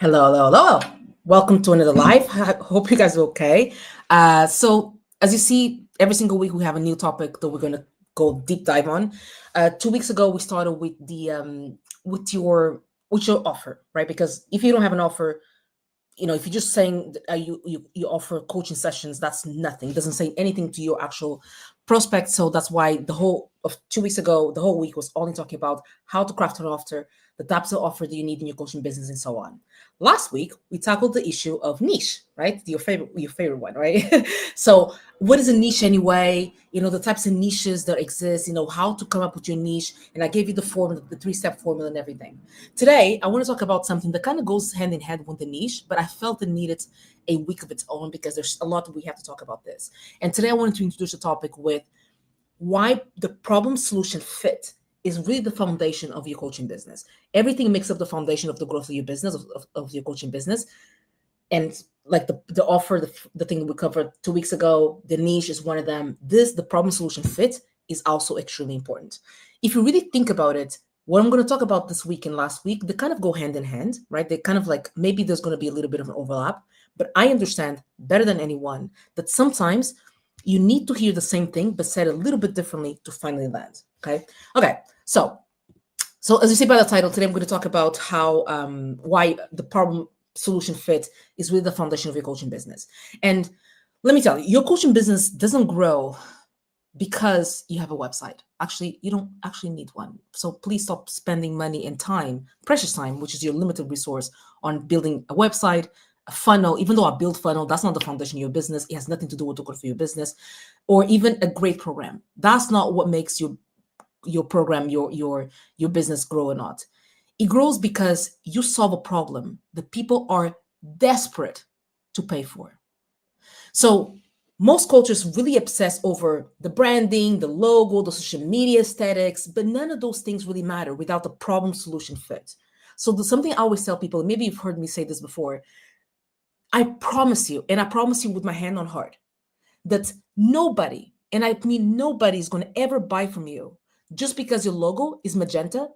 Hello, hello, hello. Welcome to another live. I hope you guys are okay. So, as you see, every single week we have a new topic that we're going to go deep dive on. 2 weeks ago, we started with the with your offer, right? Because if you don't have an offer, if you're just saying you offer coaching sessions, that's nothing. It doesn't say anything to your actual prospect. So that's why the whole of 2 weeks ago, the whole week was only talking about how to craft an offer, the types of offer that you need in your coaching business, and so on. Last week we tackled the issue of niche, right? Your favorite one, right? So what is a niche anyway? The types of niches that exist, how to come up with your niche. And I gave you the formula, the 3-step formula and everything. Today, I want to talk about something that kind of goes hand in hand with the niche, but I felt it needed a week of its own because there's a lot we have to talk about this. And today, I wanted to introduce a topic with why the problem solution fit is really the foundation of your coaching business. Everything makes up the foundation of the growth of your business, of your coaching business. And like the offer, the thing we covered 2 weeks ago, the niche is one of them. The problem solution fit is also extremely important. If you really think about it, what I'm going to talk about this week and last week, they kind of go hand in hand, right? They kind of like, maybe there's going to be a little bit of an overlap, but I understand better than anyone that sometimes you need to hear the same thing, but said a little bit differently to finally land. Okay. So as you see by the title, today I'm going to talk about how why the problem solution fit is really the foundation of your coaching business. And let me tell you, your coaching business doesn't grow because you have a website. Actually, you don't actually need one. So please stop spending money and time, precious time, which is your limited resource, on building a website, a funnel. Even though I build funnel, that's not the foundation of your business. It has nothing to do with the growth of your business, or even a great program. That's not what makes your program, your business grow or not. It grows because you solve a problem that people are desperate to pay for. So most coaches really obsess over the branding, the logo, the social media aesthetics, but none of those things really matter without the problem solution fit. So there's something I always tell people, maybe you've heard me say this before. I promise you, and I promise you with my hand on heart, that nobody, and I mean nobody, is going to ever buy from you just because your logo is magenta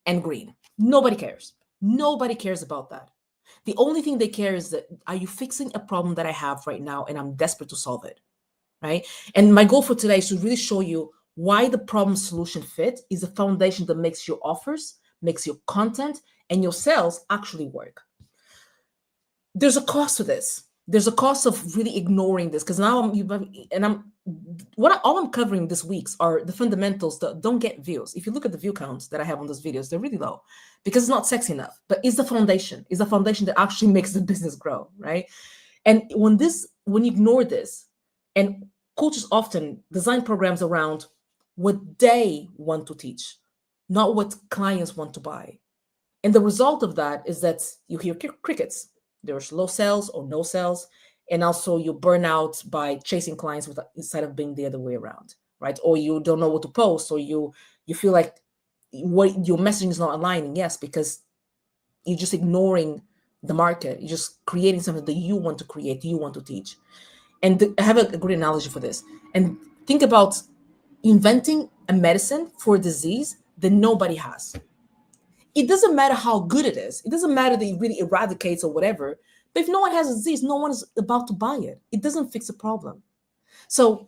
and green. Nobody cares. Nobody cares about that. The only thing they care is that, are you fixing a problem that I have right now and I'm desperate to solve it, right? And my goal for today is to really show you why the problem solution fit is the foundation that makes your offers, makes your content, and your sales actually work. There's a cost to this. There's a cost of really ignoring this, because now all I'm covering this weeks are the fundamentals that don't get views. If you look at the view counts that I have on those videos, they're really low because it's not sexy enough. But it's the foundation. It's the foundation that actually makes the business grow, right? And when you ignore this, and coaches often design programs around what they want to teach, not what clients want to buy. And the result of that is that you hear crickets. There's low sales or no sales. And also you burn out by chasing clients instead of being the other way around, right? Or you don't know what to post, or you feel like what your messaging is not aligning. Yes, because you're just ignoring the market. You're just creating something that you want to create, you want to teach. And I have a great analogy for this. And think about inventing a medicine for a disease that nobody has. It doesn't matter how good it is. It doesn't matter that it really eradicates or whatever. But if no one has a disease, no one is about to buy it. It doesn't fix a problem. So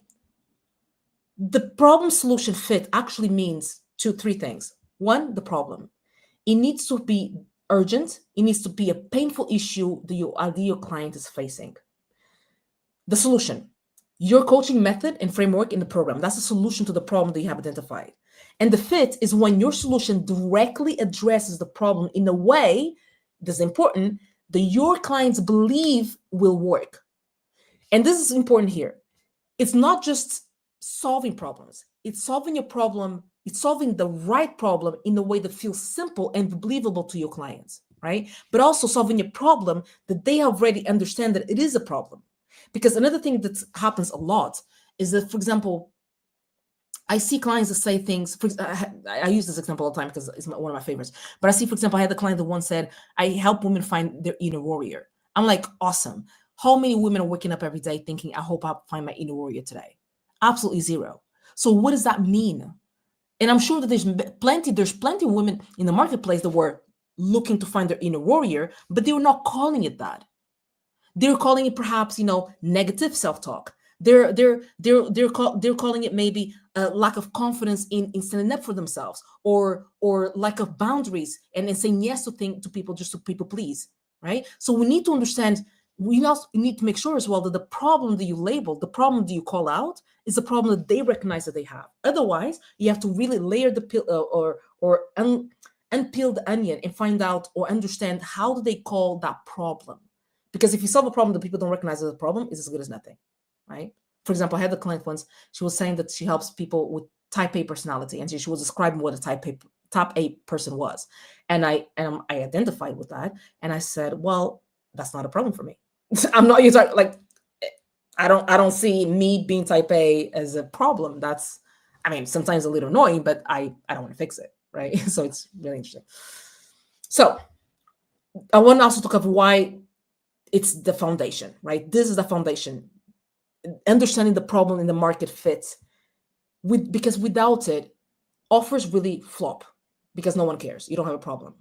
the problem solution fit actually means three things. One, the problem. It needs to be urgent. It needs to be a painful issue that your client is facing. The solution, your coaching method and framework in the program. That's the solution to the problem that you have identified. And the fit is when your solution directly addresses the problem in a way that's important that your clients believe will work. And this is important here. It's not just solving problems. It's solving a problem. It's solving the right problem in a way that feels simple and believable to your clients, right? But also solving a problem that they already understand that it is a problem. Because another thing that happens a lot is that, for example, I see clients that say things. I use this example all the time because it's one of my favorites. But I see, for example, I had a client that once said, I help women find their inner warrior. I'm like, awesome. How many women are waking up every day thinking, I hope I find my inner warrior today? Absolutely zero. So what does that mean? And I'm sure that there's plenty of women in the marketplace that were looking to find their inner warrior, but they were not calling it that. They're calling it perhaps, negative self-talk. They're calling it maybe a lack of confidence in standing up for themselves, or lack of boundaries, and saying yes to people just to people please, right? So we need to understand. We also need to make sure as well that the problem that you label, the problem that you call out, is the problem that they recognize that they have. Otherwise, you have to really layer the pill, unpeel the onion and find out or understand how do they call that problem. Because if you solve a problem that people don't recognize as a problem, it's as good as nothing, right? For example, I had a client once. She was saying that she helps people with type A personality, and she was describing what a type A person was, and I identified with that, and I said, well, that's not a problem for me. I'm not like, I don't see me being type A as a problem. That's, I mean, sometimes a little annoying, but I don't want to fix it, right? So it's really interesting. So I want to also talk about why it's the foundation, right? This is the foundation. Understanding the problem in the market fit, because without it, offers really flop because no one cares. You don't have a problem.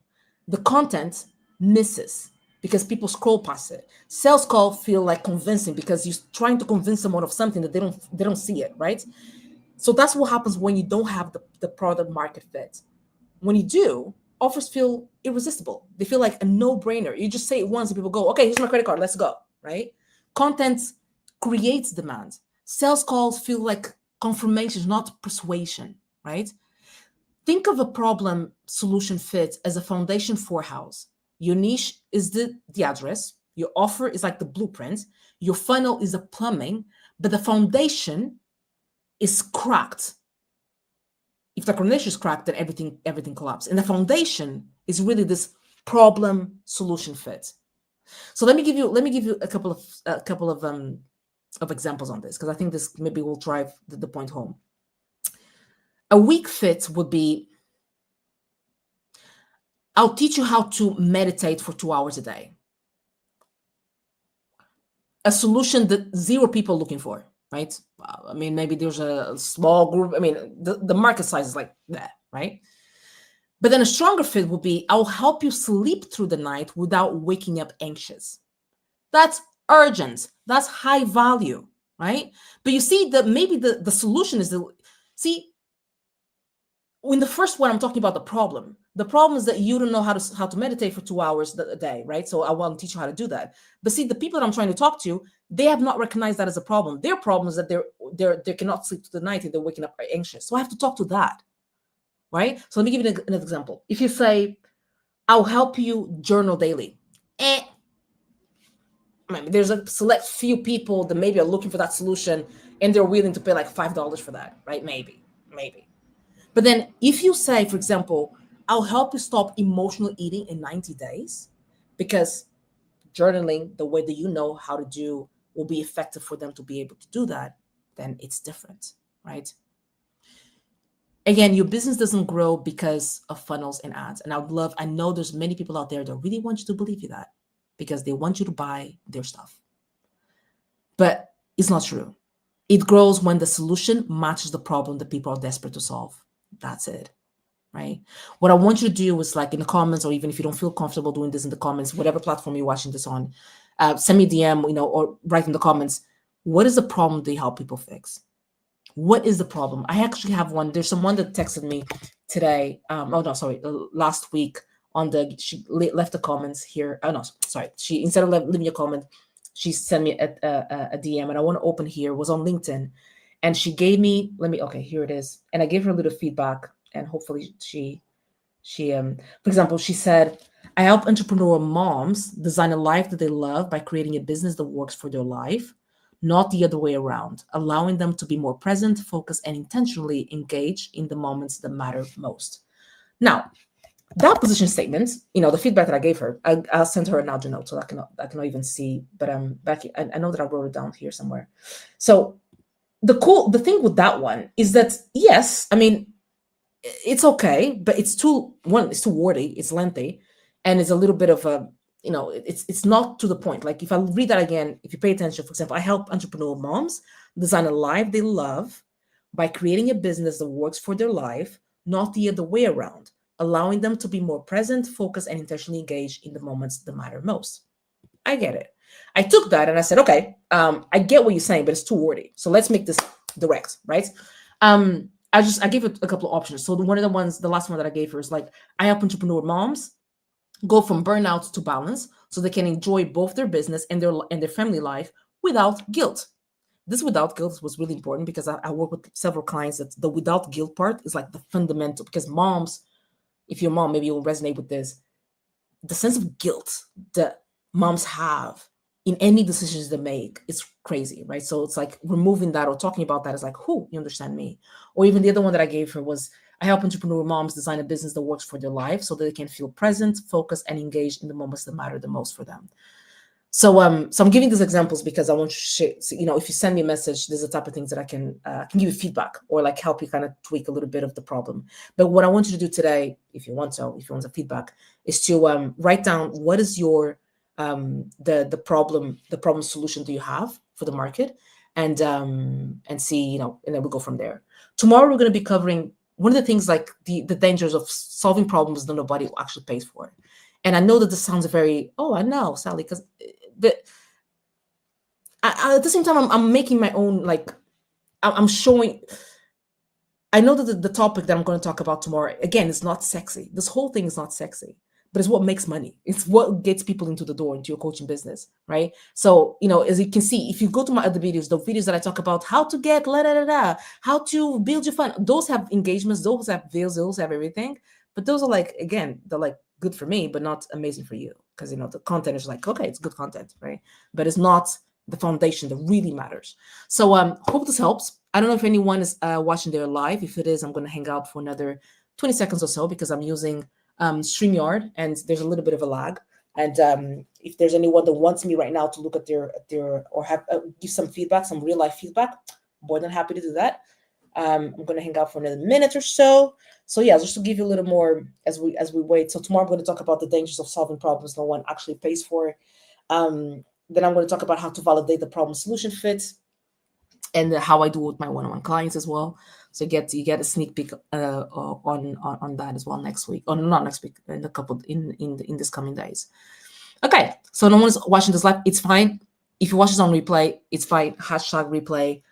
The content misses because people scroll past it. Sales call feel like convincing because you're trying to convince someone of something that they don't see it, right? So that's what happens when you don't have the product market fit. When you do, offers feel irresistible. They feel like a no-brainer. You just say it once and people go, okay, here's my credit card, let's go, right? Content creates demand. Sales calls feel like confirmation, not persuasion, right? Think of a problem solution fit as a foundation for a house. Your niche is the address. Your offer is like the blueprint. Your funnel is the plumbing, but the foundation is cracked. If the foundation is cracked, then everything collapses. And the foundation is really this problem solution fit. So let me give you a couple of examples on this, because I think this maybe will drive the point home. A weak fit would be, I'll teach you how to meditate for 2 hours a day. A solution that 0 people looking for, right? I mean, maybe there's a small group. I mean, the market size is like that, right? But then a stronger fit would be, I'll help you sleep through the night without waking up anxious. That's urgent. That's high value, right? But you see that maybe the solution is in the first one, I'm talking about the problem. The problem is that you don't know how to meditate for 2 hours a day, right? So I want to teach you how to do that. But see, the people that I'm trying to talk to, they have not recognized that as a problem. Their problem is that they cannot sleep through the night and they're waking up anxious. So I have to talk to that, right? So let me give you an example. If you say, I'll help you journal daily. There's a select few people that maybe are looking for that solution and they're willing to pay like $5 for that, right? Maybe. But then if you say, for example, I'll help you stop emotional eating in 90 days, because journaling, the way that you know how to do, will be effective for them to be able to do that, then it's different, right? Again, your business doesn't grow because of funnels and ads. And I know there's many people out there that really want you to believe you that, because they want you to buy their stuff. But it's not true. It grows when the solution matches the problem that people are desperate to solve. That's it, right? What I want you to do is, like, in the comments, or even if you don't feel comfortable doing this in the comments, whatever platform you're watching this on, send me a DM, or write in the comments, what is the problem they help people fix? What is the problem? I actually have one. There's someone that texted me today. Last week she left the comments here. Oh no, sorry. She, instead of leaving a comment, she sent me a DM, and I want to open here. It was on LinkedIn, and she gave me, okay, here it is. And I gave her a little feedback, and hopefully she for example, she said, I help entrepreneur moms design a life that they love by creating a business that works for their life, not the other way around, allowing them to be more present, focused, and intentionally engaged in the moments that matter most. Now, that position statement, the feedback that I gave her, I'll send her an audio note so I cannot even see, but I'm back. I know that I wrote it down here somewhere. So the thing with that one is that, yes, I mean, it's okay, but it's too wordy, it's lengthy, and it's a little bit of a, it's not to the point. Like, if I read that again, if you pay attention, for example, I help entrepreneur moms design a life they love by creating a business that works for their life, not the other way around, allowing them to be more present, focused, and intentionally engaged in the moments that matter most. I get it. I took that and I said, okay, I get what you're saying, but it's too wordy. So let's make this direct, right? I gave it a couple of options. So one of the ones, the last one that I gave her is like, I help entrepreneur moms go from burnout to balance so they can enjoy both their business and their family life without guilt. This without guilt was really important because I work with several clients that the without guilt part is like the fundamental, because moms, if you're a mom, maybe you'll resonate with this. The sense of guilt that moms have in any decisions they make is crazy, right? So it's like removing that or talking about that is like, who, you understand me? Or even the other one that I gave her was, I help entrepreneur moms design a business that works for their life so that they can feel present, focused, and engaged in the moments that matter the most for them. So I'm giving these examples because I want you to share, so, if you send me a message, there's the type of things that I can give you feedback or like help you kind of tweak a little bit of the problem. But what I want you to do today, if you want the feedback, is to write down what is your the problem solution do you have for the market, and see, and then we'll go from there. Tomorrow we're going to be covering one of the things like the dangers of solving problems that nobody actually pays for. And I know that this sounds very, oh, I know, Sally, but at the same time, I'm making my own, like, I'm showing. I know that the topic that I'm going to talk about tomorrow, again, is not sexy. This whole thing is not sexy, but it's what makes money. It's what gets people into the door, into your coaching business, right? So, as you can see, if you go to my other videos, the videos that I talk about how to get, how to build your fund, those have engagements, those have views, those have everything. But those are like, again, they're like good for me, but not amazing for you. Because, the content is like, okay, it's good content, right? But it's not the foundation that really matters. So hope this helps. I don't know if anyone is watching there live. If it is, I'm going to hang out for another 20 seconds or so because I'm using StreamYard and there's a little bit of a lag. And if there's anyone that wants me right now to look at their or have give some feedback, some real life feedback, more than happy to do that. I'm going to hang out for another minute or so. So yeah, just to give you a little more as we wait. So tomorrow I'm going to talk about the dangers of solving problems no one actually pays for. Then I'm going to talk about how to validate the problem solution fit, and how I do with my one-on-one clients as well. So you get a sneak peek on that as well next week. Or not next week, in a couple in this coming days. Okay, so no one's watching this live. It's fine. If you watch this on replay, it's fine. Hashtag replay.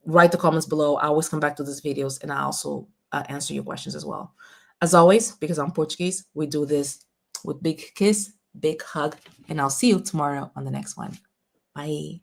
Write the comments below. I always come back to these videos, and I also answer your questions as well. As always, because I'm Portuguese, we do this with big kiss, big hug, and I'll see you tomorrow on the next one. Bye.